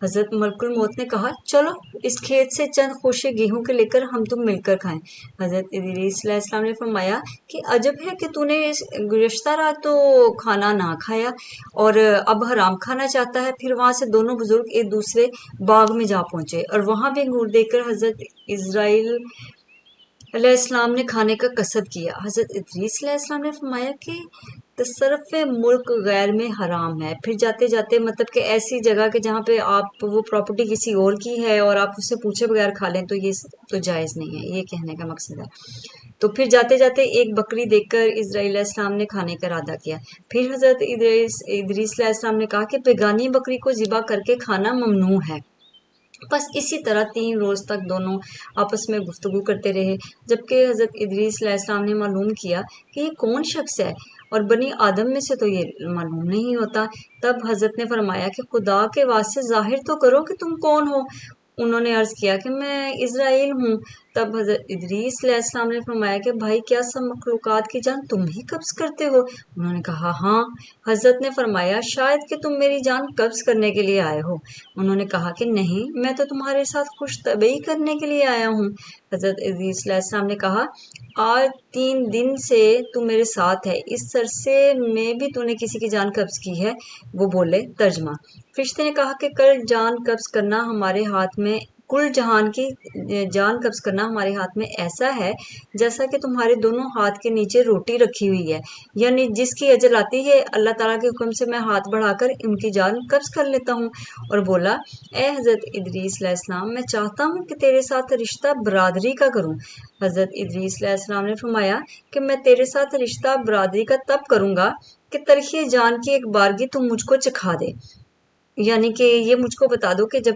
حضرت ملک الموت نے کہا چلو اس کھیت سے چند خوشے گیہوں کے لے کر ہم تم مل کر کھائیں۔ حضرت ادریس علیہ السلام نے فرمایا کہ عجب ہے کہ تو نے گزشتہ رات تو کھانا نہ کھایا اور اب حرام کھانا چاہتا ہے۔ پھر وہاں سے دونوں بزرگ ایک دوسرے باغ میں جا پہنچے اور وہاں بھی انگور دیکھ کر حضرت اسرائیل علیہ السلام نے کھانے کا قصد کیا۔ حضرت ادریس علیہ السلام نے فرمایا کہ تصرف ملک غیر میں حرام ہے، پھر جاتے جاتے مطلب کہ ایسی جگہ کہ جہاں پہ آپ وہ پراپرٹی کسی اور کی ہے اور آپ اس سے پوچھے بغیر کھا لیں تو یہ تو جائز نہیں ہے، یہ کہنے کا مقصد ہے۔ تو پھر جاتے جاتے ایک بکری دیکھ کر اسرائیل علیہ السلام نے کھانے کا ارادہ کیا۔ پھر حضرت ادریس علیہ السلام نے کہا کہ بیگانی بکری کو ذبح کر کے کھانا ممنوع ہے۔ بس اسی طرح 3 روز تک دونوں آپس میں گفتگو کرتے رہے، جبکہ حضرت ادریس علیہ السلام نے معلوم کیا کہ یہ کون شخص ہے اور بنی آدم میں سے تو یہ معلوم نہیں ہوتا۔ تب حضرت نے فرمایا کہ خدا کے واسطے ظاہر تو کرو کہ تم کون ہو۔ انہوں نے عرض کیا کہ میں اسرائیل ہوں۔ تب حضرت ادریس علیہ السلام نے فرمایا کہ بھائی کیا سب مخلوقات کی جان تم ہی قبض کرتے ہو؟ انہوں نے کہا ہاں۔ حضرت نے فرمایا شاید کہ تم میری جان قبض کرنے کے لیے آئے ہو۔ انہوں نے کہا کہ نہیں، میں تو تمہارے ساتھ خوش طبعی کرنے کے لیے آیا ہوں۔ حضرت ادریس علیہ السلام نے کہا آج 3 دن سے تو میرے ساتھ ہے، اس عرصے میں بھی تو نے کسی کی جان قبض کی ہے؟ وہ بولے ترجمہ، فرشتے نے کہا کہ کل جان قبض کرنا ہمارے ہاتھ میں کل جہان کی جان قبض کرنا ہمارے ہاتھ میں ایسا ہے جیسا کہ تمہارے دونوں ہاتھ کے نیچے روٹی رکھی ہوئی ہے، یعنی جس کی اجل آتی ہے اللہ تعالیٰ کے حکم سے میں ہاتھ بڑھا کر ان کی جان قبض کر لیتا ہوں۔ اور بولا اے حضرت ادریس علیہ السلام، میں چاہتا ہوں کہ تیرے ساتھ رشتہ برادری کا کروں۔ حضرت ادریس علیہ السلام نے فرمایا کہ میں تیرے ساتھ رشتہ برادری کا تب کروں گا کہ تلخی جان کی ایک بارگی تم مجھ کو چکھا دے، یعنی کہ یہ مجھ کو بتا دو کہ جب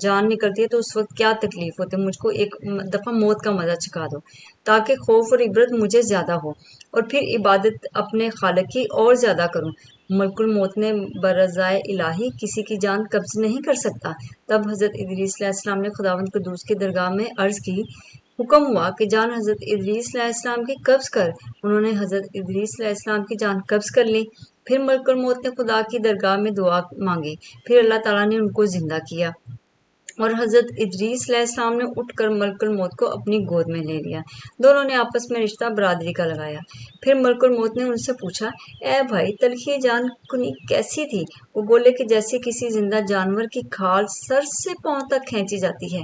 جان نکلتی ہے تو اس وقت کیا تکلیف ہوتی ہے، مجھ کو ایک دفعہ موت کا مزہ چکھا دو تاکہ خوف اور عبرت مجھے زیادہ ہو اور پھر عبادت اپنے خالق کی اور زیادہ کروں۔ ملک الموت نے برضائے الہی کسی کی جان قبض نہیں کر سکتا۔ تب حضرت ادریس علیہ السلام نے خداوند قدوس کی درگاہ میں عرض کی، حکم ہوا کہ جان حضرت ادریس علیہ السلام کی قبض کر۔ انہوں نے حضرت ادریس علیہ السلام کی جان قبض کر لی۔ پھر ملک الموت نے خدا کی درگاہ میں دعا مانگی، پھر اللہ تعالیٰ نے ان کو زندہ کیا اور حضرت ادریس علیہ السلام نے اٹھ کر ملک الموت کو اپنی گود میں لے لیا۔ دونوں نے آپس میں رشتہ برادری کا لگایا۔ پھر ملک الموت نے ان سے پوچھا اے بھائی تلخی جان کنی کیسی تھی؟ وہ بولے کہ جیسے کسی زندہ جانور کی کھال سر سے پاؤں تک کھینچی جاتی ہے۔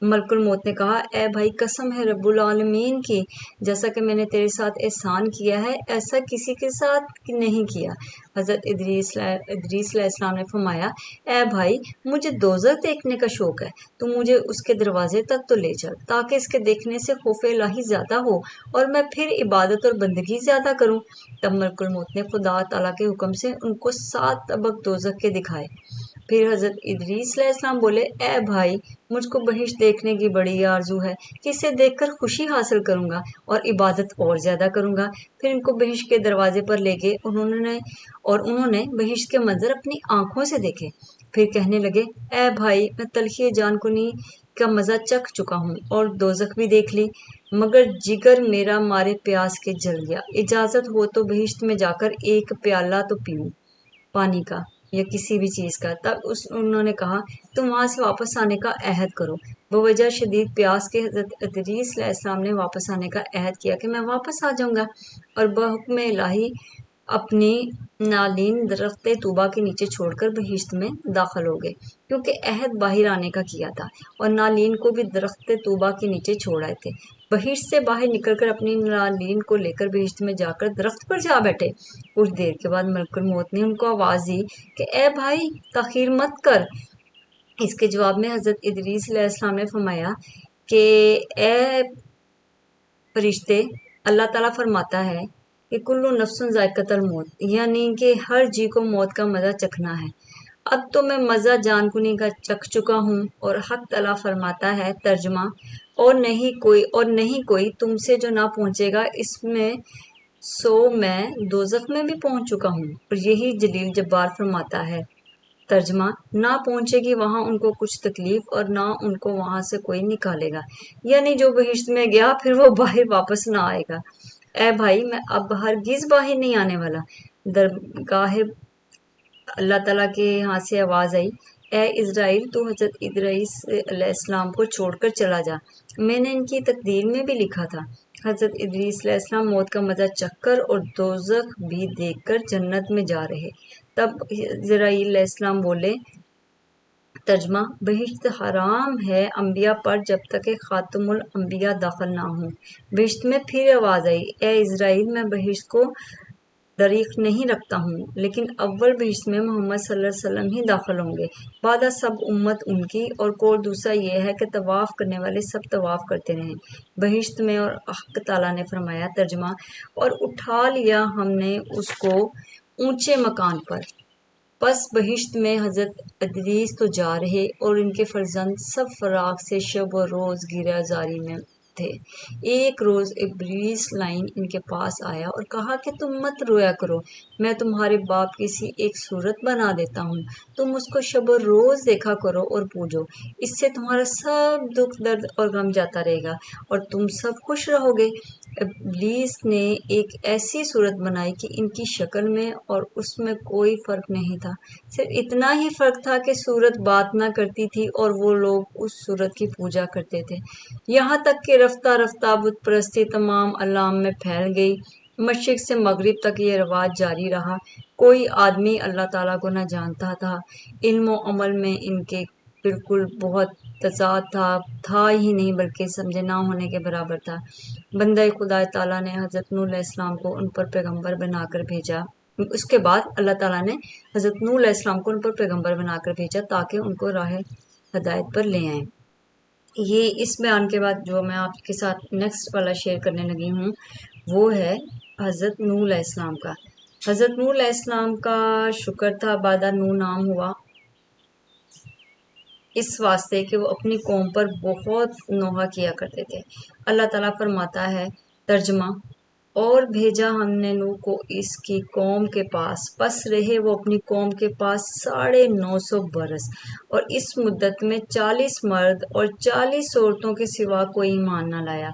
ملک الموت نے کہا اے بھائی قسم ہے رب العالمین کی، جیسا کہ میں نے تیرے ساتھ احسان کیا ہے ایسا کسی کے ساتھ نہیں کیا۔ حضرت ادریس علیہ السلام نے فرمایا اے بھائی مجھے دوزخ دیکھنے کا شوق ہے، تو مجھے اس کے دروازے تک تو لے چل تاکہ اس کے دیکھنے سے خوف الہی زیادہ ہو اور میں پھر عبادت اور بندگی زیادہ کروں۔ تب ملک الموت نے خدا تعالیٰ کے حکم سے ان کو 7 طبق دوزخ کے دکھائے۔ پھر حضرت ادریس علیہ السلام بولے اے بھائی مجھ کو بہشت دیکھنے کی بڑی آرزو ہے کہ اسے دیکھ کر خوشی حاصل کروں گا اور عبادت اور زیادہ کروں گا۔ پھر ان کو بہشت کے دروازے پر لے گئے، انہوں نے بہشت کے منظر اپنی آنکھوں سے دیکھے۔ پھر کہنے لگے اے بھائی میں تلخی جان کنی کا مزہ چکھ چکا ہوں اور دوزخ بھی دیکھ لی، مگر جگر میرا مارے پیاس کے جل گیا۔ اجازت ہو تو بہشت میں جا کر ایک پیالہ تو پیوں پانی کا یا کسی بھی چیز کا۔ تب انہوں نے کہا تم وہاں سے واپس آنے کا عہد کرو۔ بوجہ شدید پیاس کے حضرت ادریس علیہ السلام نے واپس آنے کا عہد کیا کہ میں واپس آ جاؤں گا، اور بحکم الہی اپنی نالین درخت طوبہ کے نیچے چھوڑ کر بہشت میں داخل ہو گئے، کیونکہ عہد باہر آنے کا کیا تھا اور نالین کو بھی درخت طوبہ کے نیچے چھوڑ آئے تھے۔ بہشت سے باہر نکل کر اپنی نالین کو لے کر بہشت میں جا کر درخت پر جا بیٹھے۔ کچھ دیر کے بعد ملک الموت نے ان کو آواز دی کہ اے بھائی تاخیر مت کر۔ اس کے جواب میں حضرت ادریس علیہ السلام نے فرمایا کہ اے فرشتے، اللہ تعالیٰ فرماتا ہے کہ کلو نفس ذائقۃ الموت، یعنی کہ ہر جی کو موت کا مزہ چکھنا ہے۔ اب تو میں مزہ جان کنی کا چکھ چکا ہوں، اور حق تعالیٰ فرماتا ہے ترجمہ، اور نہیں کوئی تم سے جو نہ پہنچے گا اس میں، سو میں دوزخ میں بھی پہنچ چکا ہوں، اور یہی جلیل جبار فرماتا ہے ترجمہ، نہ پہنچے گی وہاں ان کو کچھ تکلیف اور نہ ان کو وہاں سے کوئی نکالے گا، یعنی جو بہشت میں گیا پھر وہ باہر واپس نہ آئے گا۔ اے بھائی میں اب ہرگز باہر نہیں آنے والا۔ درگاہ اللہ تعالیٰ کے یہاں سے آواز آئی اے اسرائیل تو حضرت ادریس علیہ السلام کو چھوڑ کر چلا جا، میں نے ان کی تقدیر میں بھی لکھا تھا۔ حضرت ادریس علیہ السلام موت کا مزہ چکھ کر اور دوزخ بھی دیکھ کر جنت میں جا رہے۔ تب اسرائیل علیہ السلام بولے، ترجمہ: بہشت حرام ہے انبیاء پر جب تک کہ خاتم الانبیاء داخل نہ ہوں۔ بہشت میں پھر آواز آئی، اے اسرائیل، میں بہشت کو دریغ نہیں رکھتا ہوں، لیکن اول بہشت میں محمد صلی اللہ علیہ وسلم ہی داخل ہوں گے، بعد سب امت ان کی۔ اور قول دوسرا یہ ہے کہ طواف کرنے والے سب طواف کرتے رہیں بہشت میں، اور حق تعالیٰ نے فرمایا، ترجمہ: اور اٹھا لیا ہم نے اس کو اونچے مکان پر۔ پس بہشت میں حضرت ادریس تو جا رہے اور ان کے فرزند سب فراق سے شب و روز گریہ زاری میں تھے۔ ایک روز ابلیس لعین ان کے پاس آیا اور کہا کہ تم مت رویا کرو، میں تمہارے باپ کی سی ایک صورت بنا دیتا ہوں، تم اس کو شب و روز دیکھا کرو اور پوجو، اس سے تمہارا سب دکھ درد اور غم جاتا رہے گا اور تم سب خوش رہو گے۔ ابلیس نے ایک ایسی صورت بنائی کہ ان کی شکل میں اور اس میں کوئی فرق نہیں تھا، صرف اتنا ہی فرق تھا کہ صورت بات نہ کرتی تھی اور وہ لوگ اس صورت کی پوجا کرتے تھے، یہاں تک کہ رفتہ رفتہ بت پرستی تمام عالم میں پھیل گئی۔ مشرق سے مغرب تک یہ رواج جاری رہا، کوئی آدمی اللہ تعالیٰ کو نہ جانتا تھا، علم و عمل میں ان کے بالکل بہت تضاد تھا ہی نہیں بلکہ سمجھے نہ ہونے کے برابر تھا۔ بندہ خدا تعالیٰ نے حضرت نوح علیہ السلام کو ان پر پیغمبر بنا کر بھیجا۔ اس کے بعد اللہ تعالیٰ نے حضرت نوح علیہ السلام کو ان پر پیغمبر بنا کر بھیجا تاکہ ان کو راہ ہدایت پر لے آئیں۔ یہ اس بیان کے بعد جو میں آپ کے ساتھ نیکسٹ والا شیئر کرنے لگی ہوں وہ ہے حضرت نوح علیہ السلام کا۔ حضرت نوح علیہ السلام کا شکر تھا بعد نوح نام ہوا اس واسطے کہ وہ اپنی قوم پر بہت نوحہ کیا کرتے تھے۔ اللہ تعالیٰ فرماتا ہے، ترجمہ: اور بھیجا ہم نے نوح کو اس کی قوم کے پاس، پس رہے وہ اپنی قوم کے پاس 950 برس، اور اس مدت میں 40 مرد اور 40 عورتوں کے سوا کوئی ایمان نہ لایا۔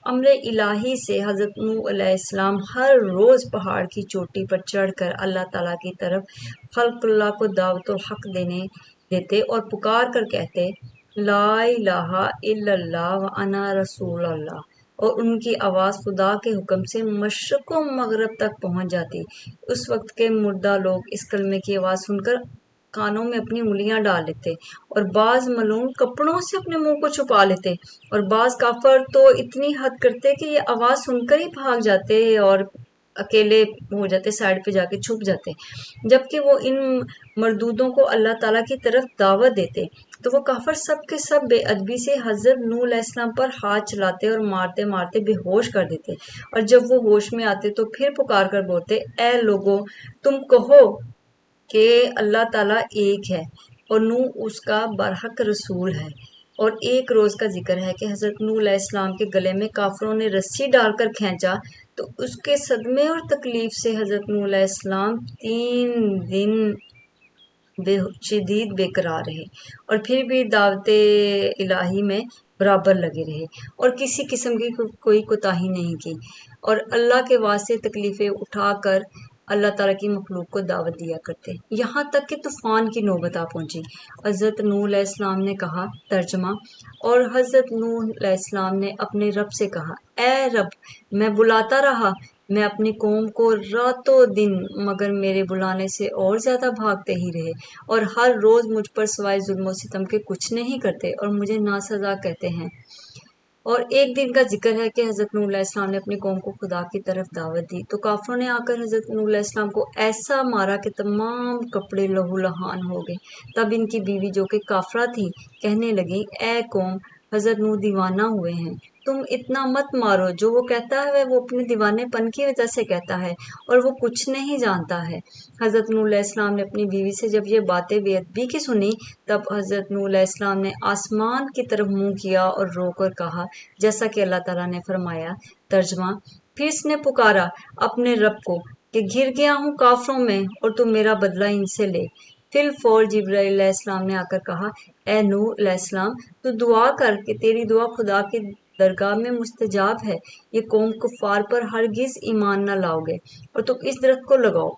امر الہی سے حضرت نوح علیہ السلام ہر روز پہاڑ کی چوٹی پر چڑھ کر اللہ تعالیٰ کی طرف خلق اللہ کو دعوت الحق دیتے اور پکار کر کہتے، لا الہ الا اللہ وانا رسول اللہ، اور ان کی آواز خدا کے حکم سے مشرق و مغرب تک پہنچ جاتی۔ اس وقت کے مردہ لوگ اس کلمے کی آواز سن کر کانوں میں اپنی انگلیاں ڈال لیتے، اور بعض ملعون کپڑوں سے اپنے منہ کو چھپا لیتے، اور بعض کافر تو اتنی حد کرتے کہ یہ آواز سن کر ہی بھاگ جاتے اور اکیلے ہو جاتے، سائڈ پہ جا کے چھپ جاتے۔ جبکہ وہ ان مردودوں کو اللہ تعالیٰ کی طرف دعوت دیتے تو وہ کافر سب کے سب بے ادبی سے حضرت نوح علیہ السلام پر ہاتھ چلاتے اور مارتے مارتے بے ہوش کر دیتے، اور جب وہ ہوش میں آتے تو پھر پکار کر بولتے، اے لوگو، تم کہو کہ اللہ تعالیٰ ایک ہے اور نوح اس کا برحق رسول ہے۔ اور ایک روز کا ذکر ہے کہ حضرت نوح علیہ السلام کے گلے میں کافروں نے رسی ڈال کر کھینچا تو اس کے صدمے اور تکلیف سے حضرت نوح علیہ السلام 3 دن شدید بے قرار رہے، اور پھر بھی دعوت الہی میں برابر لگے رہے اور کسی قسم کی کوئی کوتاہی نہیں کی، اور اللہ کے واسطے تکلیفیں اٹھا کر اللہ تعالیٰ کی مخلوق کو دعوت دیا کرتے، یہاں تک کہ طوفان کی نوبت آ پہنچی۔ حضرت نوح علیہ السلام نے کہا، ترجمہ: اور حضرت نوح علیہ السلام نے اپنے رب سے کہا، اے رب، میں بلاتا رہا، میں اپنی قوم کو راتوں دن، مگر میرے بلانے سے اور زیادہ بھاگتے ہی رہے، اور ہر روز مجھ پر سوائے ظلم و ستم کے کچھ نہیں کرتے اور مجھے ناسزا کہتے ہیں۔ اور ایک دن کا ذکر ہے کہ حضرت نوح علیہ السلام نے اپنی قوم کو خدا کی طرف دعوت دی تو کافروں نے آ کر حضرت نوح علیہ السلام کو ایسا مارا کہ تمام کپڑے لہو لہان ہو گئے۔ تب ان کی بیوی جو کہ کافرہ تھی کہنے لگی، اے قوم، حضرت نوح دیوانہ ہوئے ہیں، تم اتنا مت مارو، جو وہ کہتا ہے وہ اپنے دیوانے پن کی وجہ سے کہتا ہے اور وہ کچھ نہیں جانتا ہے۔ حضرت نوح علیہ السلام نے اپنی بیوی سے جب یہ باتیں بے ادبی کی سنی تب حضرت نوح علیہ السلام نے آسمان کی طرف منہ کیا اور رو کر کہا جیسا کہ اللہ تعالیٰ نے فرمایا، ترجمہ: پھر اس نے پکارا اپنے رب کو کہ گر گیا ہوں کافروں میں اور تو میرا بدلہ ان سے لے۔ فی الفور جبرائیل علیہ السلام نے آ کر کہا، اے نوح علیہ السلام، تو دعا کر کہ تیری دعا خدا کی درگاہ میں مستجاب ہے، یہ قوم کفار پر ہرگز ایمان نہ لاؤ گے، اور تم اس درخت کو لگاؤ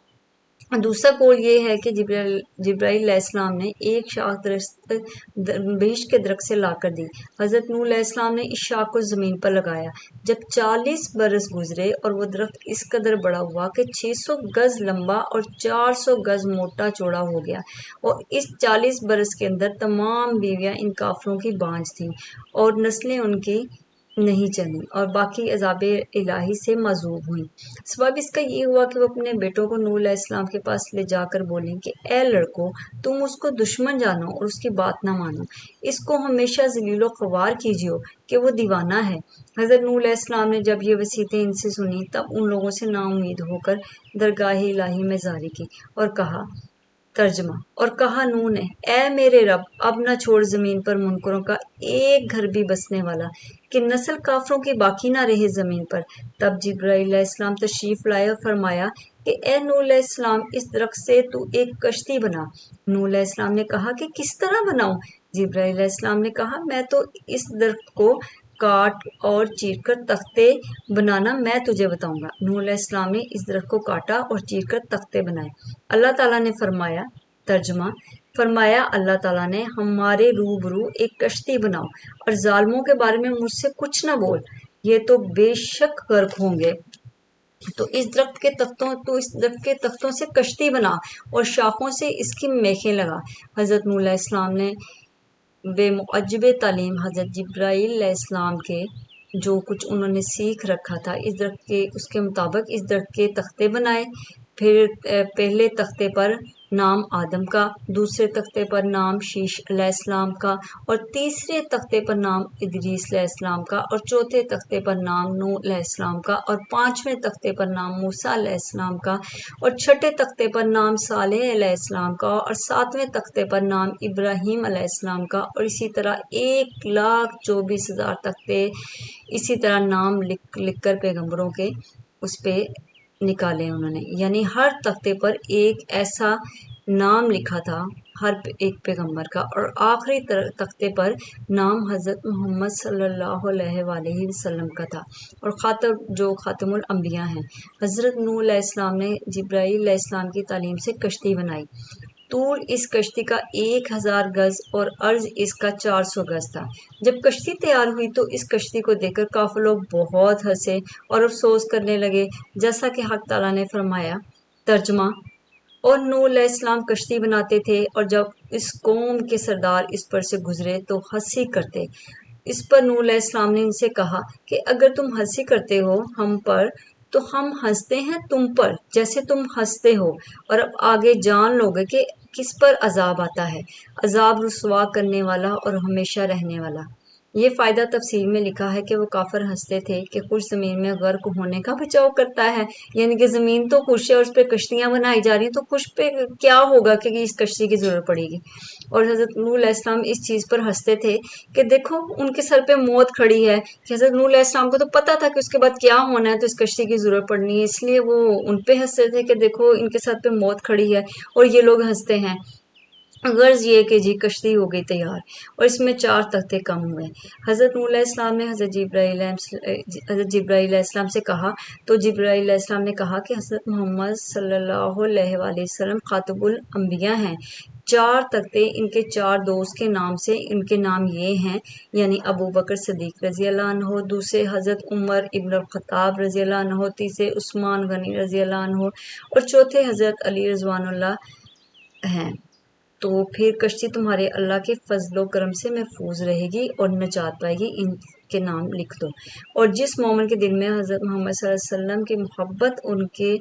دوسرا قول یہ ہے کہ جبرائیل علیہ السلام نے ایک شاخ درخت بہشت کے درخت سے لا کر دی۔ حضرت نوح علیہ السلام نے اس شاخ کو زمین پر لگایا۔ جب 40 برس گزرے اور وہ درخت اس قدر بڑا ہوا کہ 600 گز لمبا اور 400 گز موٹا چوڑا ہو گیا، اور اس 40 برس کے اندر تمام بیویاں ان کافروں کی بانجھ تھیں اور نسلیں ان کی نہیں چلیں، اور باقی عذاب الہی سے معذوب ہوئیں۔ سبب اس کا یہ ہوا کہ وہ اپنے بیٹوں کو نوح علیہ السلام کے پاس لے جا کر بولیں کہ اے لڑکو، تم اس کو دشمن جانو اور اس کی بات نہ مانو، اس کو ہمیشہ ذلیل و خوار کیجیو کہ وہ دیوانہ ہے۔ حضرت نوح علیہ السلام نے جب یہ وصیتیں ان سے سنی، تب ان لوگوں سے نا امید ہو کر درگاہ الہی میں زاری کی اور کہا ترجمہ اور کہا نوح نے، اے میرے رب، اب نہ چھوڑ زمین پر منکروں کا ایک گھر بھی بسنے والا، کہ نسل کافروں کی باقی نہ رہے زمین پر۔ تب جبرائیل علیہ السلام تشریف لائے اور فرمایا کہ اے نوح علیہ السلام، اس درخت سے تو ایک کشتی بنا۔ نوح علیہ السلام نے کہا کہ کس طرح بناؤں؟ جبرائیل علیہ السلام نے کہا، میں تو اس درخت کو کاٹ اور چیر کر تختے بنانا میں تجھے بتاؤں گا۔ نوح علیہ السلام نے اس درخت کو کاٹا اور چیر کر تختے بنائے۔ اللہ تعالیٰ نے فرمایا ترجمہ فرمایا اللہ تعالیٰ نے، ہمارے روبرو ایک کشتی بناؤ اور ظالموں کے بارے میں مجھ سے کچھ نہ بول، یہ تو بے شک غرق ہوں گے۔ تو اس درخت کے تختوں سے کشتی بنا اور شاخوں سے اس کی میخیں لگا۔ حضرت نوح علیہ السلام نے بے معجب تعلیم حضرت جبرائیل علیہ السلام کے جو کچھ انہوں نے سیکھ رکھا تھا اس کے مطابق اس درخت کے تختے بنائے۔ پھر پہلے تختے پر نام آدم کا، دوسرے تختے پر نام شیش علیہ السلام کا، اور تیسرے تختے پر نام ادریس علیہ السلام کا، اور چوتھے تختے پر نام نوح علیہ السلام کا، اور پانچویں تختے پر نام موسیٰ علیہ السلام کا، اور چھٹے تختے پر نام صالح علیہ السلام کا، اور ساتویں تختے پر نام ابراہیم علیہ السلام کا، اور اسی طرح 1,24,000 تختے اسی طرح نام لکھ کر پیغمبروں کے اس پہ نکالے انہوں نے، یعنی ہر تختے پر ایک ایسا نام لکھا تھا ہر ایک پیغمبر کا، اور آخری تختے پر نام حضرت محمد صلی اللہ علیہ وآلہ وسلم کا تھا، اور خاتم الانبیاء ہیں۔ حضرت نوح علیہ السلام نے جبرائیل علیہ السلام کی تعلیم سے کشتی بنائی۔ طول اس کشتی کا 1,000 گز اور عرض اس کا 400 گز تھا۔ جب کشتی تیار ہوئی تو اس کشتی کو دیکھ کر کافر لوگ بہت ہنسے اور افسوس کرنے لگے، جیسا کہ حق تعالیٰ نے فرمایا ترجمہ اور نوح علیہ السلام کشتی بناتے تھے، اور جب اس قوم کے سردار اس پر سے گزرے تو ہنسی کرتے۔ اس پر نوح علیہ السلام نے ان سے کہا کہ اگر تم ہنسی کرتے ہو ہم پر، تو ہم ہنستے ہیں تم پر جیسے تم ہنستے ہو، اور اب آگے جان لوگے کہ کس پر عذاب آتا ہے، عذاب رسوا کرنے والا اور ہمیشہ رہنے والا۔ یہ فائدہ تفسیر میں لکھا ہے کہ وہ کافر ہنستے تھے کہ خوش زمین میں غرق ہونے کا بچاؤ کرتا ہے، یعنی کہ زمین تو خوش ہے اور اس پہ کشتیاں بنائی جا رہی ہیں، تو خوش پہ کیا ہوگا کہ اس کشتی کی ضرورت پڑے گی۔ اور حضرت نوح علیہ السلام اس چیز پر ہنستے تھے کہ دیکھو ان کے سر پہ موت کھڑی ہے، کہ حضرت نوح علیہ السلام کو تو پتہ تھا کہ اس کے بعد کیا ہونا ہے، تو اس کشتی کی ضرورت پڑنی ہے، اس لیے وہ ان پہ ہنستے تھے کہ دیکھو ان کے سر پہ موت کھڑی ہے اور یہ لوگ ہنستے ہیں۔ غرض یہ کہ جی کشتی ہو گئی تیار اور اس میں 4 تختے کم ہوئے۔ حضرت نوح علیہ السلام نے حضرت جبرائیل علیہ السلام سے کہا، تو جبرائیل علیہ السلام نے کہا کہ حضرت محمد صلی اللہ علیہ وآلہ وسلم خاتم الانبیاء ہیں۔ 4 تختے ان کے 4 دوست کے نام سے، ان کے نام یہ ہیں، یعنی ابو بکر صدیق رضی اللہ عنہ، دوسرے حضرت عمر ابن الخطاب رضی اللہ عنہ، تیسرے عثمان غنی رضی اللہ عنہ، اور چوتھے حضرت علی رضوان اللہ ہیں۔ تو پھر کشتی تمہارے اللہ کے فضل و کرم سے محفوظ رہے گی اور نجات پائے گی، ان کے نام لکھ دو۔ اور جس مومن کے دل میں حضرت محمد صلی اللہ علیہ وسلم کی محبت، ان کے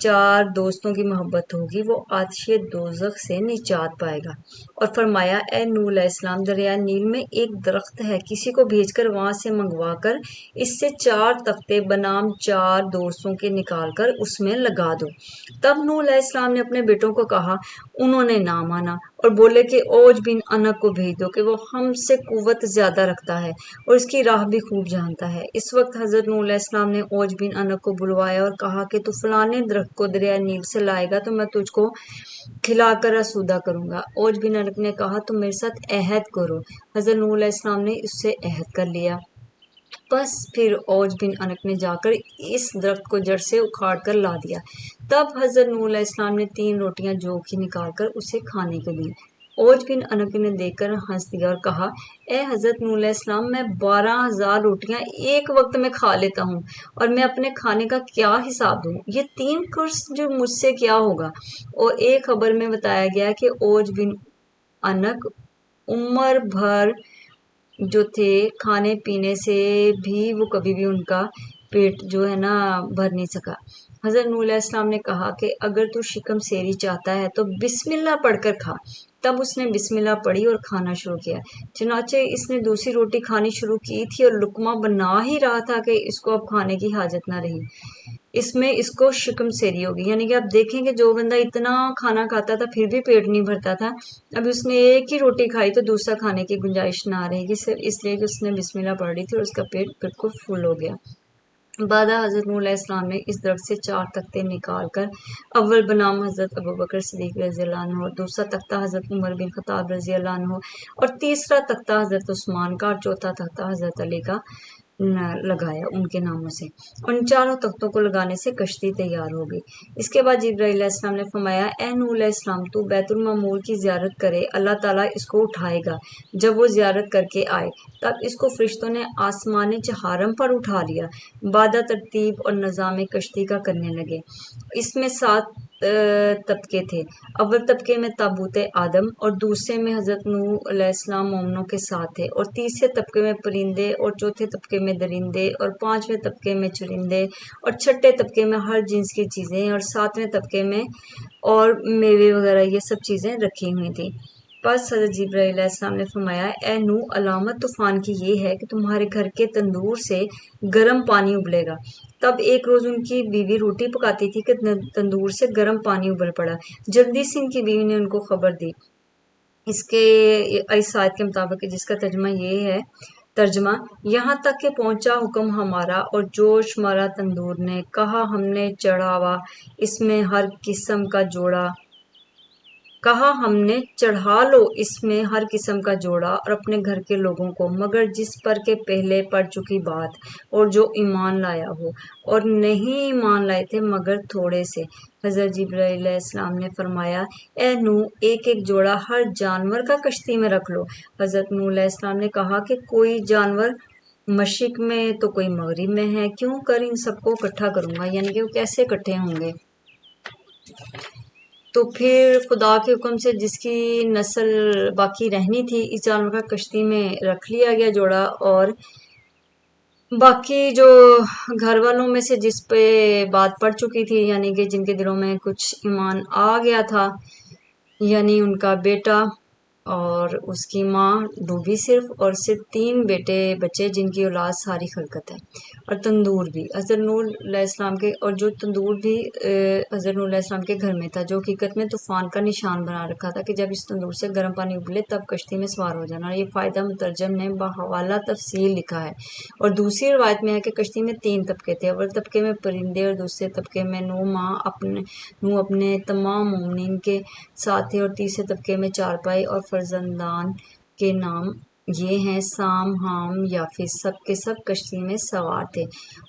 4 دوستوں کی محبت ہوگی، وہ آتش دوزخ سے نجات پائے گا۔ اور فرمایا اے نوح علیہ السلام، دریائے نیل میں ایک درخت ہے، کسی کو بھیج کر وہاں سے منگوا کر اس سے 4 تختے بنام 4 دوستوں کے نکال کر اس میں لگا دو۔ تب نوح علیہ السلام نے اپنے بیٹوں کو کہا، انہوں نے نہ مانا اور بولے کہ اوج بن انق کو بھیج دو کہ وہ ہم سے قوت زیادہ رکھتا ہے اور اس کی راہ بھی خوب جانتا ہے۔ اس وقت حضرت نوح علیہ السلام نے اوج بن انق کو بلوایا اور کہا کہ تو فلانے درخت کو دریائے نیل سے لائے گا تو میں تجھ کو کھلا کر آسودہ کروں گا۔ اوج بن انق نے کہا تم میرے ساتھ عہد کرو۔ حضرت نوح علیہ السلام نے اس سے عہد کر لیا۔ بس پھر اوج بن انک نے جا کر اس درخت کو جڑ سے اکھاڑ کر لا دیا۔ تب حضرت نوح علیہ السلام نے 3 روٹیاں جو کی نکال کر اسے کھانے کو دیں۔ اوج بن انک نے دیکھ کر ہنس دیا اور کہا، اے حضرت نوح علیہ السلام، میں 12,000 روٹیاں ایک وقت میں کھا لیتا ہوں اور میں اپنے کھانے کا کیا حساب دوں؟ یہ 3 قرص جو مجھ سے کیا ہوگا؟ اور ایک خبر میں بتایا گیا کہ اوج بن انک عمر بھر جو تھے کھانے پینے سے بھی وہ کبھی بھی ان کا پیٹ جو ہے نا بھر نہیں سکا۔ حضرت نوح علیہ السلام نے کہا کہ اگر تو شکم سیری چاہتا ہے تو بسم اللہ پڑھ کر کھا۔ تب اس نے بسم اللہ پڑھی اور کھانا شروع کیا۔ چنانچہ اس نے دوسری روٹی کھانی شروع کی تھی اور لقمہ بنا ہی رہا تھا کہ اس کو اب کھانے کی حاجت نہ رہی۔ اس میں اس کو شکم سیری ہوگی، یعنی کہ آپ دیکھیں کہ جو بندہ اتنا کھانا کھاتا تھا پھر بھی پیٹ نہیں بھرتا تھا، اب اس نے ایک ہی روٹی کھائی تو دوسرا کھانے کی گنجائش نہ رہے گی، صرف اس لیے کہ اس نے بسم اللہ پڑھ لی تھی اور اس کا پیٹ بالکل فل ہو گیا۔ بعد حضرت نوح علیہ السلام نے اس درخت سے 4 تختے نکال کر اول بنام حضرت ابوبکر صدیق رضی اللہ عنہ اور دوسرا تختہ حضرت عمر بن خطاب رضی اللہ عنہ اور تیسرا تختہ حضرت عثمان کا اور چوتھا تختہ حضرت علی کا لگایا ان کے ناموں سے۔ ان 4 تختوں کو لگانے سے کشتی تیار ہو گئی۔ اس کے بعد جبرائیل علیہ السلام نے فرمایا، اے نوح علیہ السلام، تو بیت المعمور کی زیارت کرے، اللہ تعالیٰ اس کو اٹھائے گا۔ جب وہ زیارت کر کے آئے تب اس کو فرشتوں نے آسمان چہارم پر اٹھا لیا۔ بعد ترتیب اور نظام کشتی کا کرنے لگے۔ اس میں 7 طبقے تھے۔ اول طبقے میں تابوت آدم اور دوسرے میں حضرت نوح علیہ السلام مومنوں کے ساتھ تھے اور تیسرے طبقے میں پرندے اور چوتھے طبقے میں درندے اور 5ویں طبقے میں چرندے اور چھٹے طبقے میں ہر جنس کی چیزیں اور 7ویں طبقے میں اور میوے وغیرہ یہ سب چیزیں رکھی ہوئی تھیں۔ پس حضرت جبرائیل علیہ السلام نے فرمایا، اے نوح، علامت طوفان کی یہ ہے کہ تمہارے گھر کے تندور سے گرم پانی ابلے گا۔ تب ایک روز ان کی بیوی روٹی پکاتی تھی کہ تندور سے گرم پانی ابل پڑا۔ جلدی سے ان کی بیوی نے ان کو خبر دی۔ اس آیت کے مطابق جس کا ترجمہ یہ ہے، یہاں تک کہ پہنچا حکم ہمارا اور جوش مارا تندور نے، کہا ہم نے چڑھا لو اس میں ہر قسم کا جوڑا اور اپنے گھر کے لوگوں کو، مگر جس پر کے پہلے پڑ چکی بات اور جو ایمان لایا ہو، اور نہیں ایمان لائے تھے مگر تھوڑے سے۔ حضرت جبرائیل علیہ السلام نے فرمایا، اے نوح، ایک ایک جوڑا ہر جانور کا کشتی میں رکھ لو۔ حضرت نوح علیہ السلام نے کہا کہ کوئی جانور مشرق میں تو کوئی مغرب میں ہے، کیوں کر ان سب کو اکٹھا کروں گا، یعنی کہ وہ کیسے اکٹھے ہوں گے؟ تو پھر خدا کے حکم سے جس کی نسل باقی رہنی تھی اس جانور کا کشتی میں رکھ لیا گیا جوڑا، اور باقی جو گھر والوں میں سے جس پہ بات پڑ چکی تھی، یعنی کہ جن کے دلوں میں کچھ ایمان آ گیا تھا، یعنی ان کا بیٹا اور اس کی ماں ڈوبی صرف، اور صرف 3 بیٹے بچے جن کی اولاد ساری خلقت ہے، اور تندور بھی حضرت نوح علیہ السلام کے، اور جو تندور بھی حضرت نوح علیہ السلام کے گھر میں تھا، جو حقیقت میں طوفان کا نشان بنا رکھا تھا کہ جب اس تندور سے گرم پانی ابلے تب کشتی میں سوار ہو جانا۔ اور یہ فائدہ مترجم نے بحوالہ تفصیل لکھا ہے۔ اور دوسری روایت میں ہے کہ کشتی میں 3 طبقے تھے، اول طبقے میں پرندے اور دوسرے طبقے میں نوح اپنے تمام مومنین کے ساتھ تھے، اور تیسرے طبقے میں 4 بھائی اور فرزندان کے نام یہ ہیں، سام، حام، یافس، سب کے سب کشتی میں سوار تھے،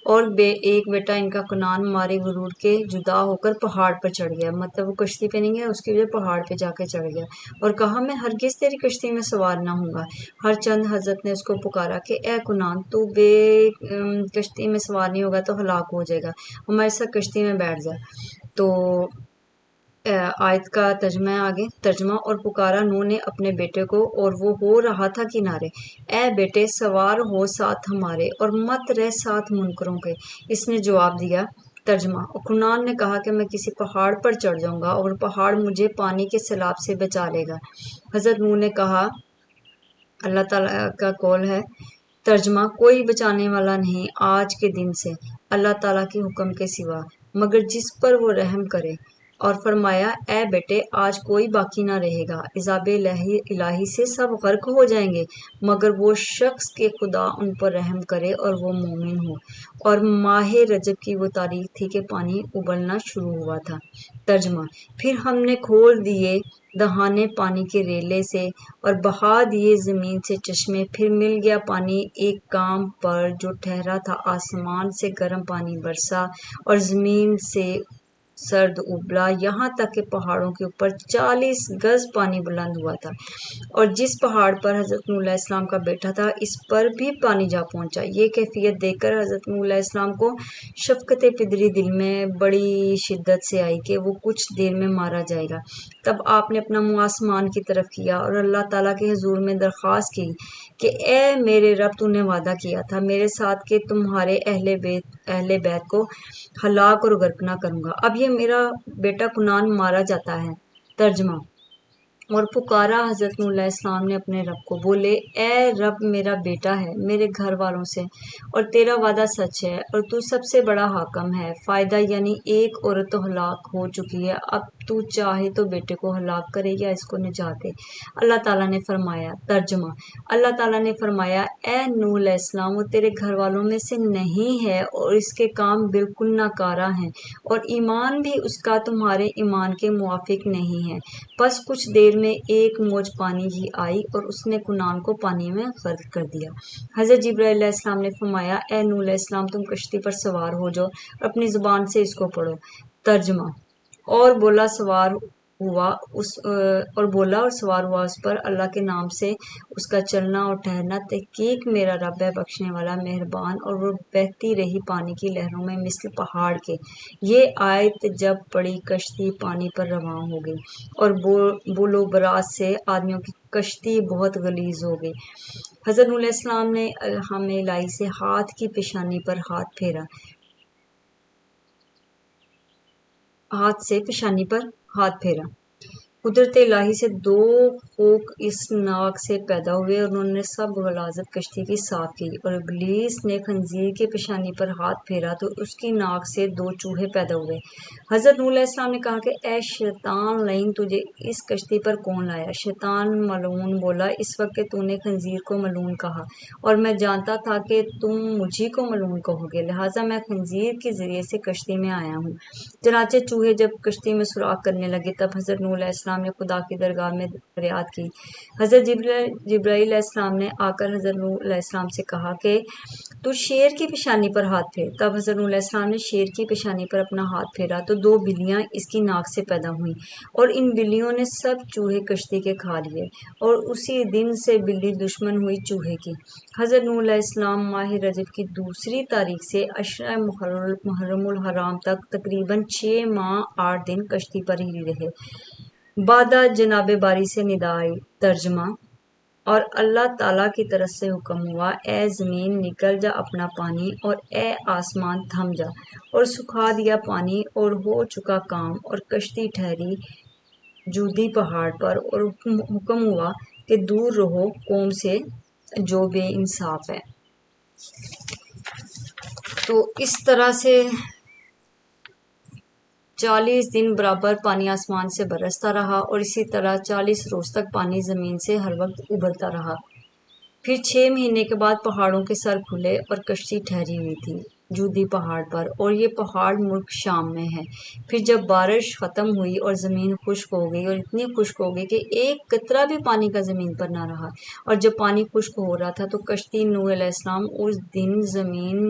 اور ایک بیٹا ان کا کنعان مارے غرور کے جدا ہو کر پہاڑ پر چڑھ گیا، مطلب وہ کشتی پہ نہیں گیا، اس کی وجہ پہاڑ پہ جا کے چڑھ گیا، اور کہا میں ہرگز تیری کشتی میں سوار نہ ہوں گا۔ ہر چند حضرت نے اس کو پکارا کہ اے کنعان، تو کشتی میں سوار نہیں ہوگا تو ہلاک ہو جائے گا، ہمارے ساتھ کشتی میں بیٹھ جا۔ تو آیت کا ترجمہ اور پکارا نوح نے اپنے بیٹے کو اور وہ ہو رہا تھا کنارے، اے بیٹے سوار ہو ساتھ ہمارے اور مت رہ ساتھ منکروں کے۔ اس نے جواب دیا۔ ترجمہ، اور کنعان نے کہا کہ میں کسی پہاڑ پر چڑھ جاؤں گا اور پہاڑ مجھے پانی کے سیلاب سے بچا لے گا۔ حضرت نوح نے کہا، اللہ تعالیٰ کا قول ہے۔ ترجمہ، کوئی بچانے والا نہیں آج کے دن سے اللہ تعالیٰ کے حکم کے سوا، مگر جس پر وہ رحم کرے۔ اور فرمایا اے بیٹے آج کوئی باقی نہ رہے گا، عذاب الہی سے سب غرق ہو جائیں گے مگر وہ شخص کہ خدا ان پر رحم کرے اور وہ مومن ہو۔ اور ماہ رجب کی وہ تاریخ تھی کہ پانی ابلنا شروع ہوا تھا۔ ترجمہ: پھر ہم نے کھول دیے دہانے پانی کے ریلے سے اور بہا دیے زمین سے چشمے، پھر مل گیا پانی ایک کام پر جو ٹھہرا تھا، آسمان سے گرم پانی برسا اور زمین سے سرد ابلا یہاں تک کہ پہاڑوں کے اوپر 40 گز پانی بلند ہوا تھا، اور جس پہاڑ پر حضرت نوح علیہ السلام کا بیٹا تھا اس پر بھی پانی جا پہنچا۔ یہ کیفیت دیکھ کر حضرت نوح علیہ السلام کو شفقت پدری دل میں بڑی شدت سے آئی کہ وہ کچھ دیر میں مارا جائے گا۔ تب آپ نے اپنا منہ آسمان کی طرف کیا اور اللہ تعالیٰ کے حضور میں درخواست کی کہ اے میرے رب، تو نے وعدہ کیا تھا میرے ساتھ کہ تمہارے اہل بیت کو ہلاک اور غرق نہ کروں گا، اب یہ میرا بیٹا کنعان مارا جاتا ہے۔ ترجمہ: اور پکارا حضرت نوح علیہ السلام نے اپنے رب کو، بولے اے رب، میرا بیٹا ہے میرے گھر والوں سے، اور تیرا وعدہ سچ ہے اور تو سب سے بڑا حاکم ہے۔ فائدہ یعنی ایک عورت تو ہلاک ہو چکی ہے، اب تو چاہے تو بیٹے کو ہلاک کرے یا اس کو نجات دے۔ اللہ تعالیٰ نے فرمایا۔ ترجمہ: اللہ تعالیٰ نے فرمایا اے نوح علیہ السلام، وہ تیرے گھر والوں میں سے نہیں ہے اور اس کے کام بالکل ناکارہ ہیں، اور ایمان بھی اس کا تمہارے ایمان کے موافق نہیں ہے۔ بس کچھ دیر میں ایک موج پانی ہی آئی اور اس نے کنعان کو پانی میں غرق کر دیا۔ حضرت جبرائیل علیہ السلام نے فرمایا اے نوح علیہ السلام، تم کشتی پر سوار ہو جاؤ اور اپنی زبان سے اس کو پڑھو۔ ترجمہ: اور بولا اور سوار ہوا اس پر اللہ کے نام سے اس کا چلنا اور ٹھہرنا۔ تحقیق میرا رب ہے بخشنے والا مہربان، اور وہ بہتی رہی پانی کی لہروں میں مثل پہاڑ کے۔ یہ آیت جب پڑی کشتی پانی پر رواں ہو گئی اور بول و براز سے آدمیوں کی کشتی بہت غلیظ ہو گئی۔ حضرت نوح علیہ السلام نے الہام الہی سے ہاتھ کی پیشانی پر ہاتھ پھیرا۔ قدرت الہی سے 2 خوک اس ناک سے پیدا ہوئے اور انہوں نے سب غلاظت کشتی کی صاف کی، اور ابلیس نے خنزیر کی پیشانی پر ہاتھ پھیرا تو اس کی ناک سے 2 چوہے پیدا ہوئے۔ حضرت نوح علیہ السلام نے کہا کہ اے شیطان لعین، تجھے اس کشتی پر کون لایا؟ شیطان ملعون بولا اس وقت کہ تو نے خنزیر کو ملعون کہا، اور میں جانتا تھا کہ تم مجھی کو ملعون کہو گے، لہٰذا میں خنزیر کے ذریعے سے کشتی میں آیا ہوں۔ چنانچہ چوہے جب کشتی میں سوراخ کرنے لگے تب حضرت نوح علیہ السلام نے خدا کی درگاہ میں فریاد کی۔ حضرت جبرائیل علیہ السلام نے آ کر حضرت نوح علیہ السلام سے کہا کہ تو شیر کی پیشانی پر ہاتھ پھیر۔ تب حضرت نوح علیہ السلام نے شیر کی پیشانی پر اپنا ہاتھ پھیرا تو 2 بلیاں اس کی ناک سے پیدا ہوئیں، اور ان بلیوں نے سب چوہے کشتی کے کھا لیے، اور اسی دن سے بلی دشمن ہوئی چوہے کی۔ حضرت نوح علیہ السلام ماہ رجب کی دوسری تاریخ سے عشرہ محرم الحرام تک تقریباً 6 ماہ 8 دن کشتی پر ہی رہے۔ بعد جناب باری سے ندا آئی۔ ترجمہ: اور اللہ تعالیٰ کی طرف سے حکم ہوا اے زمین نکل جا اپنا پانی، اور اے آسمان تھم جا، اور سکھا دیا پانی، اور ہو چکا کام، اور کشتی ٹھہری جودی پہاڑ پر، اور حکم ہوا کہ دور رہو قوم سے جو بے انصاف ہے۔ تو اس طرح سے 40 دن برابر پانی آسمان سے برستا رہا، اور اسی طرح 40 روز تک پانی زمین سے ہر وقت ابلتا رہا۔ پھر 6 مہینے کے بعد پہاڑوں کے سر کھلے اور کشتی ٹھہری ہوئی تھی جودی پہاڑ پر، اور یہ پہاڑ ملک شام میں ہے۔ پھر جب بارش ختم ہوئی اور زمین خشک ہو گئی، اور اتنی خشک ہو گئی کہ ایک قطرہ بھی پانی کا زمین پر نہ رہا، اور جب پانی خشک ہو رہا تھا تو کشتی نوح علیہ السلام اس دن زمین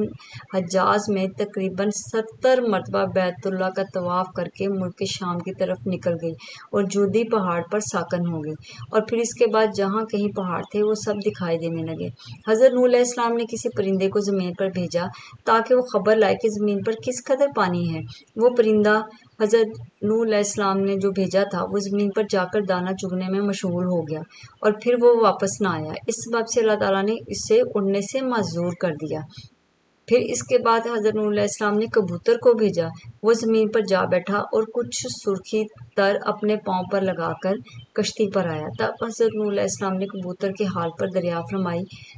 حجاز میں تقریباً 70 مرتبہ بیت اللہ کا طواف کر کے ملک شام کی طرف نکل گئی اور جودی پہاڑ پر ساکن ہو گئی، اور پھر اس کے بعد جہاں کہیں پہاڑ تھے وہ سب دکھائی دینے لگے۔ حضرت نوح علیہ السلام نے کسی پرندے کو زمین پر بھیجا تاکہ وہ خبر لائے کہ زمین پر کس قدر پانی ہے۔ وہ پرندہ حضرت نوح علیہ السلام نے جو بھیجا تھا وہ زمین پر جا کر دانہ چگنے میں مشغول ہو گیا، اور پھر وہ واپس نہ آیا۔ اس سبب سے اللہ تعالیٰ نے اسے اڑنے سے معذور کر دیا۔ پھر اس کے بعد حضرت نوح علیہ السلام نے کبوتر کو بھیجا، وہ زمین پر جا بیٹھا اور کچھ سرخی تر اپنے پاؤں پر لگا کر کشتی پر آیا۔ تب حضرت نوح علیہ السلام نے کبوتر کے حال پر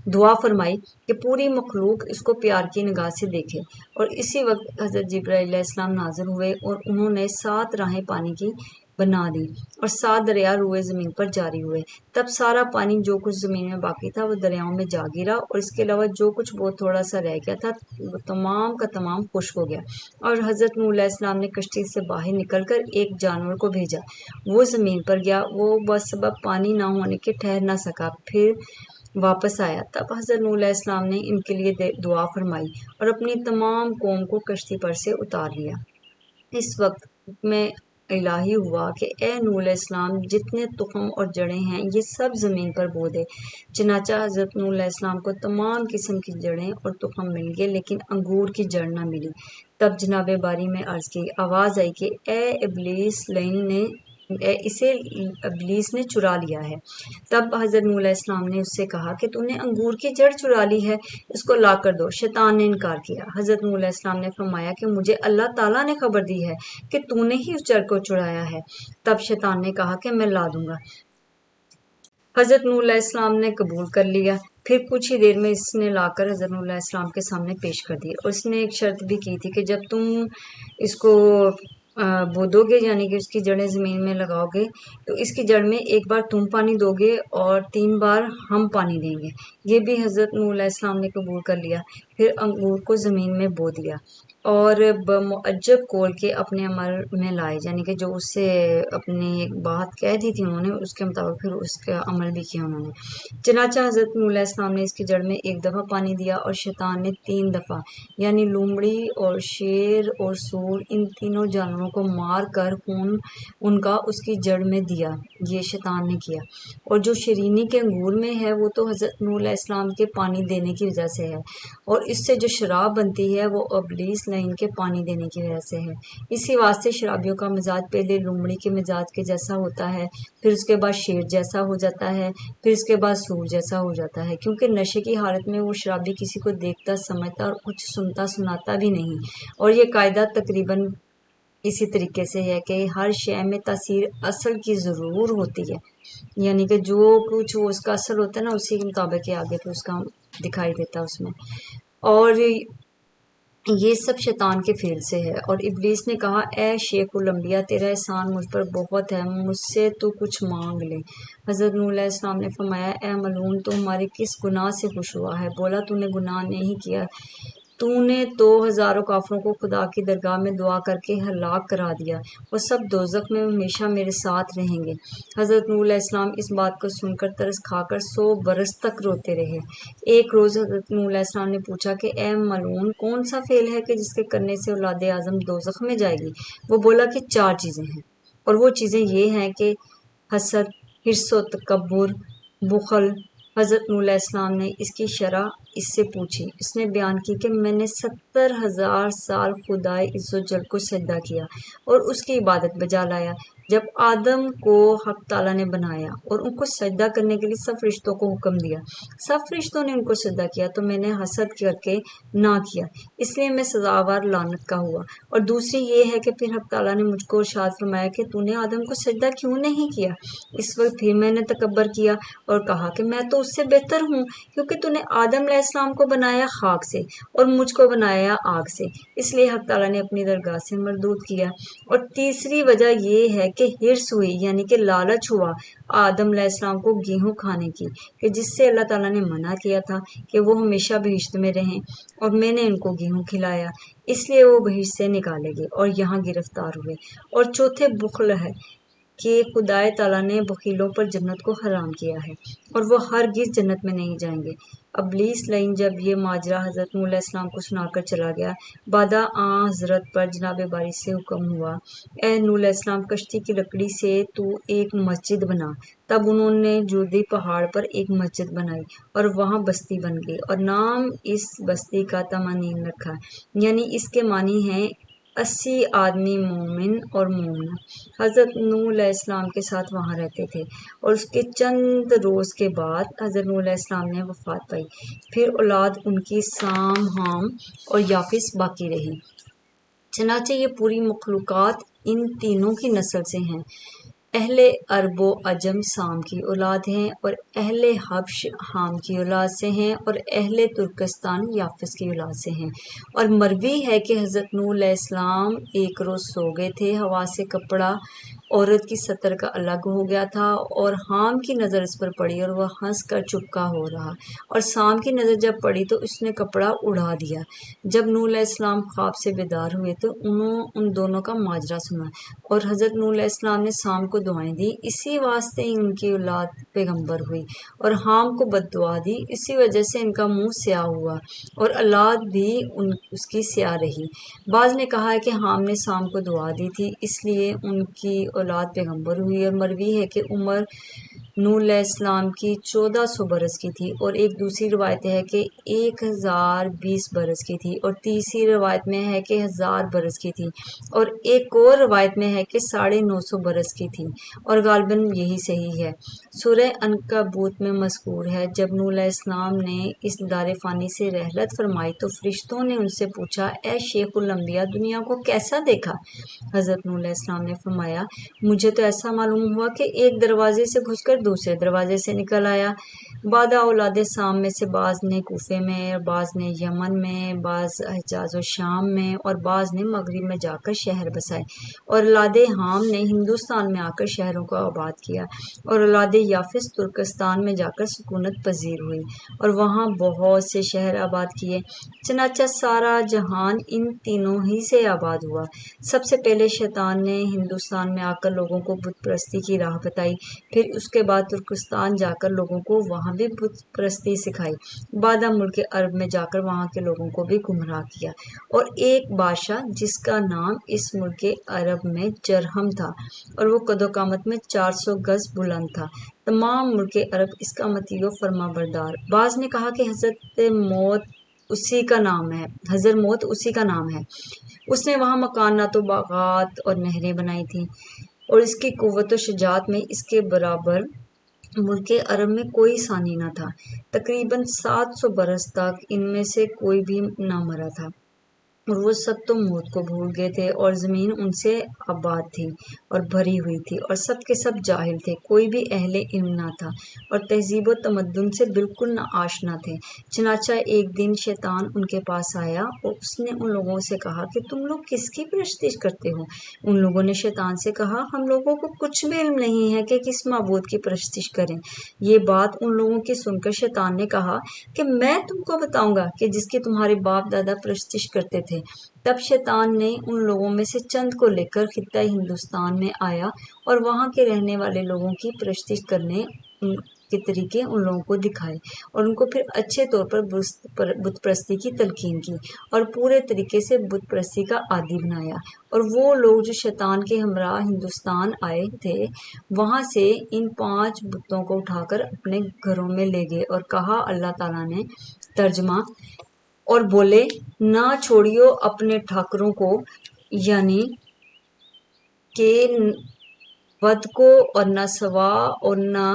دعا فرمائی کہ پوری مخلوق اس کو پیار کی نگاہ سے دیکھے، اور اسی وقت حضرت جبرائیل علیہ السلام نازل ہوئے اور انہوں نے 7 راہیں پانی کی بنا دی اور 7 دریا روئے زمین پر جاری ہوئے۔ تب سارا پانی جو کچھ زمین میں باقی تھا وہ دریاؤں میں جا گرا، اور اس کے علاوہ جو کچھ بہت تھوڑا سا رہ گیا تھا وہ تمام کا تمام خشک ہو گیا۔ اور حضرت نوح علیہ السلام نے کشتی سے باہر نکل کر ایک جانور کو بھیجا، وہ زمین پر گیا، وہ بسبب پانی نہ ہونے کے ٹھہر نہ سکا، پھر واپس آیا۔ تب حضرت نوح علیہ السلام نے ان کے لیے دعا فرمائی اور اپنی تمام قوم کو کشتی پر سے اتار لیا۔ اس وقت میں الہی ہوا کہ اے نوح علیہ السلام، جتنے تخم اور جڑیں ہیں یہ سب زمین پر بو دے۔ چنانچہ حضرت نوح علیہ السلام کو تمام قسم کی جڑیں اور تخم مل گئے، لیکن انگور کی جڑ نہ ملی۔ تب جناب باری میں عرض کی آواز آئی کہ اسے ابلیس نے چرا لیا ہے۔ تب حضرت نوح علیہ السلام نے اس سے کہا کہ تو نے انگور کی جڑ چرا لی ہے، اس کو لا کر دو۔ شیطان نے انکار کیا۔ حضرت نوح علیہ السلام نے فرمایا کہ مجھے اللہ تعالیٰ نے خبر دی ہے کہ تو نے ہی اس جڑ کو چرایا ہے۔ تب شیطان نے کہا کہ میں لا دوں گا۔ حضرت نوح علیہ السلام نے قبول کر لیا۔ پھر کچھ ہی دیر میں اس نے لا کر حضرت نوح علیہ السلام کے سامنے پیش کر دی، اور اس نے ایک شرط بھی کی تھی کہ جب تم اس کو بودو گے، یعنی کہ اس کی جڑیں زمین میں لگاؤ گے، تو اس کی جڑ میں ایک بار تم پانی دو گے اور 3 بار ہم پانی دیں گے۔ یہ بھی حضرت نوح علیہ السلام نے قبول کر لیا۔ پھر انگور کو زمین میں بو دیا اور بمعجب قول کے اپنے عمل میں لائے، یعنی کہ جو اس سے اپنی ایک بات کہہ دی تھی انہوں نے، اس کے مطابق پھر اس کا عمل بھی کیا انہوں نے۔ چنانچہ حضرت نوح علیہ السلام نے اس کی جڑ میں 1 دفعہ پانی دیا، اور شیطان نے 3 دفعہ، یعنی لومڑی اور شیر اور سور، ان تینوں جانوروں کو مار کر خون ان کا اس کی جڑ میں دیا۔ یہ شیطان نے کیا۔ اور جو شیرینی کے انگور میں ہے وہ تو حضرت نوح علیہ السلام کے پانی دینے کی وجہ سے ہے، اور اس سے جو شراب بنتی ہے وہ ابلیس لعین کے پانی دینے کی وجہ سے ہے۔ اسی واسطے شرابیوں کا مزاج پہلے لومڑی کے مزاج کے جیسا ہوتا ہے، پھر اس کے بعد شیر جیسا ہو جاتا ہے، پھر اس کے بعد سور جیسا ہو جاتا ہے، کیونکہ نشے کی حالت میں وہ شرابی کسی کو دیکھتا، سمجھتا اور کچھ سنتا سناتا بھی نہیں۔ اور یہ قاعدہ تقریباً اسی طریقے سے ہے کہ ہر شے میں تاثیر اصل کی ضرور ہوتی ہے، یعنی کہ جو کچھ وہ اس کا اصل ہوتا ہے نا، اسی کے مطابق ہی آگے پھر اس کا دکھائی دیتا ہے اس میں۔ اور یہ سب شیطان کے فعل سے ہے۔ اور ابلیس نے کہا اے شیخ الانبیاء، تیرا احسان مجھ پر بہت ہے، مجھ سے تو کچھ مانگ لے۔ حضرت نوح علیہ السلام نے فرمایا اے ملعون، تو ہمارے کس گناہ سے خوش ہوا ہے؟ بولا تو نے گناہ نہیں کیا، تو نے تو ہزاروں کافروں کو خدا کی درگاہ میں دعا کر کے ہلاک کرا دیا، وہ سب دوزخ میں ہمیشہ میرے ساتھ رہیں گے۔ حضرت نوح علیہ السلام اس بات کو سن کر ترس کھا کر 100 برس تک روتے رہے۔ ایک روز حضرت نوح علیہ السلام نے پوچھا کہ اے ملعون، کون سا فعل ہے کہ جس کے کرنے سے اولاد آدم دوزخ میں جائے گی؟ وہ بولا کہ 4 چیزیں ہیں، اور وہ چیزیں یہ ہیں کہ حسد، حرص و تکبر، بخل۔ حضرت نوح علیہ السلام نے اس کی شرح اس سے پوچھی۔ اس نے بیان کی کہ میں نے 70,000 سال خدائے عز و جل کو سجدہ کیا اور اس کی عبادت بجا لایا۔ جب آدم کو حق تعالیٰ نے بنایا اور ان کو سجدہ کرنے کے لیے سب فرشتوں کو حکم دیا، سب فرشتوں نے ان کو سجدہ کیا، تو میں نے حسد کر کے نہ کیا، اس لیے میں سزاوار لعنت کا ہوا۔ اور دوسری یہ ہے کہ پھر حق تعالیٰ نے مجھ کو ارشاد فرمایا کہ تو نے آدم کو سجدہ کیوں نہیں کیا؟ اس وقت پھر میں نے تکبر کیا اور کہا کہ میں تو اس سے بہتر ہوں، کیونکہ تو نے آدم علیہ السلام کو بنایا خاک سے اور مجھ کو بنایا آگ سے، اس لیے حق تعالیٰ نے اپنی درگاہ سے مردود کیا۔ اور تیسری وجہ یہ ہے کہ حرص ہوئی، یعنی کہ لالچ ہوا آدم علیہ السلام کو گیہوں کھانے کی، کہ جس سے اللہ تعالیٰ نے منع کیا تھا کہ وہ ہمیشہ بہشت میں رہیں، اور میں نے ان کو گیہوں کھلایا، اس لیے وہ بہشت سے نکالے گئے اور یہاں گرفتار ہوئے۔ اور چوتھے بخل ہے کہ خدائے تعالیٰ نے بخیلوں پر جنت کو حرام کیا ہے اور وہ ہرگز جنت میں نہیں جائیں گے۔ ابلیس لعین جب یہ ماجرا حضرت نوح علیہ السلام کو سنا کر چلا گیا، بعد آن حضرت پر جناب باری سے حکم ہوا اے نوح علیہ السلام، کشتی کی لکڑی سے تو ایک مسجد بنا۔ تب انہوں نے جودی پہاڑ پر ایک مسجد بنائی اور وہاں بستی بن گئی، اور نام اس بستی کا تمانین رکھا، یعنی اس کے معنی ہیں 80 آدمی مومن اور مومنہ حضرت نوح علیہ السلام کے ساتھ وہاں رہتے تھے، اور اس کے چند روز کے بعد حضرت نوح علیہ السلام نے وفات پائی۔ پھر اولاد ان کی سام، حام اور یافس باقی رہی۔ چنانچہ یہ پوری مخلوقات ان تینوں کی نسل سے ہیں۔ اہل عرب و عجم سام کی اولاد ہیں، اور اہل حبش حام کی اولاد سے ہیں، اور اہل ترکستان یافس کی اولاد سے ہیں۔ اور مروی ہے کہ حضرت نوح علیہ السلام ایک روز سو گئے تھے، ہوا سے کپڑا عورت کی سطر کا الگ ہو گیا تھا، اور حام کی نظر اس پر پڑی اور وہ ہنس کر چپکا ہو رہا، اور سام کی نظر جب پڑی تو اس نے کپڑا اڑا دیا۔ جب نوح علیہ السلام خواب سے بیدار ہوئے تو انہوں ان دونوں کا ماجرا سنا، اور حضرت نوح علیہ السلام نے سام کو دعائیں دی، اسی واسطے ہی ان کی اولاد پیغمبر ہوئی، اور حام کو بد دعا دی، اسی وجہ سے ان کا منہ سیاہ ہوا، اور اولاد بھی اس کی سیاہ رہی۔ بعض نے کہا ہے کہ حام نے سام کو دعا دی تھی، اس لیے ان کی اولاد پیغمبر ہوئی، اور مروی ہے کہ عمر نوح علیہ السلام کی 1400 برس کی تھی، اور ایک دوسری روایت ہے کہ 1020 برس کی تھی، اور تیسری روایت میں ہے کہ 1000 برس کی تھی، اور ایک اور روایت میں ہے کہ 950 برس کی تھی، اور غالباً یہی صحیح ہے۔ سورہ عنکبوت میں مذکور ہے، جب نوح علیہ السلام نے اس دار فانی سے رحلت فرمائی تو فرشتوں نے ان سے پوچھا، اے شیخ الانبیاء، دنیا کو کیسا دیکھا؟ حضرت نوح علیہ السلام نے فرمایا، مجھے تو ایسا معلوم ہوا کہ ایک دروازے سے گھس کر دوسرے دروازے سے نکل آیا۔ بعد اولاد سام میں سے بعض نے کوفے میں، بعض نے یمن میں، بعض حجاز و شام میں، اور بعض نے مغرب میں جا کر شہر بسائے، اور اولاد حام نے ہندوستان میں آ کر شہروں کو آباد کیا، اور اولاد یافس ترکستان میں جا کر سکونت پذیر ہوئی، اور وہاں بہت سے شہر آباد کیے۔ چنانچہ سارا جہان ان تینوں ہی سے آباد ہوا۔ سب سے پہلے شیطان نے ہندوستان میں آ کر لوگوں کو بت پرستی کی راہ بتائی، پھر اس کے بعد ترکستان جا کر لوگوں کو وہاں بھی بت پرستی سکھائی، بعد ملک عرب میں جا کر وہاں کے لوگوں کو بھی گمراہ کیا، اور ایک بادشاہ جس کا نام اس ملک عرب میں جرہم تھا، اور وہ قد و قامت میں 400 گز بلند تھا، تمام ملک عرب اس کا مطیع و فرما بردار۔ بعض نے کہا کہ حضرت موت اسی کا نام ہے، اس نے وہاں مکانات و باغات اور نہریں بنائی تھیں، اور اس کی قوت و شجاعت میں اس کے برابر ملک عرب میں کوئی ثانی نہ تھا۔ تقریباً 700 برس تک ان میں سے کوئی بھی نہ مرا تھا، اور وہ سب تو موت کو بھول گئے تھے، اور زمین ان سے آباد تھی اور بھری ہوئی تھی، اور سب کے سب جاہل تھے، کوئی بھی اہل علم نہ تھا، اور تہذیب و تمدن سے بالکل نہ آشنا تھے۔ چنانچہ ایک دن شیطان ان کے پاس آیا، اور اس نے ان لوگوں سے کہا کہ تم لوگ کس کی پرستش کرتے ہو؟ ان لوگوں نے شیطان سے کہا، ہم لوگوں کو کچھ بھی علم نہیں ہے کہ کس معبود کی پرستش کریں۔ یہ بات ان لوگوں کی سن کر شیطان نے کہا کہ میں تم کو بتاؤں گا کہ جس کی تمہارے باپ دادا پرستش کرتے تھے۔ تب شیطان نے ان لوگوں میں سے چند کو لے کر خطہ ہندوستان میں آیا، اور وہاں کے رہنے والے لوگوں کی پرستش کرنے کے طریقے ان لوگوں کو دکھائے، اور ان کو پھر اچھے طور پر بت پرستی کی تلقین کی، اور پورے طریقے سے بت پرستی کا عادی بنایا۔ اور وہ لوگ جو شیطان کے ہمراہ ہندوستان آئے تھے، وہاں سے ان 5 بتوں کو اٹھا کر اپنے گھروں میں لے گئے، اور کہا، اللہ تعالیٰ نے ترجمہ، اور بولے، نہ چھوڑیو اپنے ٹھاکروں کو، یعنی کہ ود کو، اور نہ سوا، اور نہ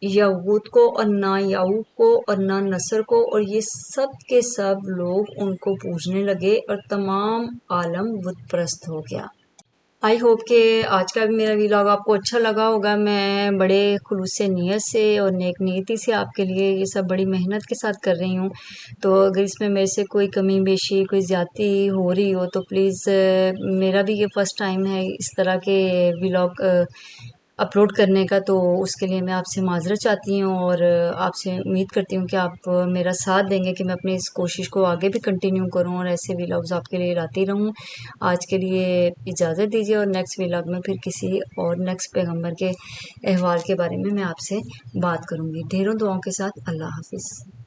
یعوت کو، اور نہ یعوق کو، اور نہ نصر کو، اور یہ سب کے سب لوگ ان کو پوجنے لگے، اور تمام عالم بت پرست ہو گیا۔ آئی ہوپ کہ آج کا بھی میرا ویلاگ آپ کو اچھا لگا ہوگا۔ میں بڑے خلوص نیت سے اور نیک نیتی سے آپ کے لیے یہ سب بڑی محنت کے ساتھ کر رہی ہوں، تو اگر اس میں میرے سے کوئی کمی بیشی، کوئی زیادتی ہو رہی ہو تو پلیز، میرا بھی یہ فرسٹ ٹائم ہے اس طرح کے ویلاگ اپلوڈ کرنے کا، تو اس کے لیے میں آپ سے معذرت چاہتی ہوں، اور آپ سے امید کرتی ہوں کہ آپ میرا ساتھ دیں گے کہ میں اپنی اس کوشش کو آگے بھی کنٹینیو کروں اور ایسے ویلاگز آپ کے لیے لاتی رہوں۔ آج کے لیے اجازت دیجیے، اور نیکسٹ ویلاگ میں پھر کسی اور نیکسٹ پیغمبر کے احوال کے بارے میں آپ سے بات کروں گی۔ ڈھیروں دعاؤں کے ساتھ، اللہ حافظ۔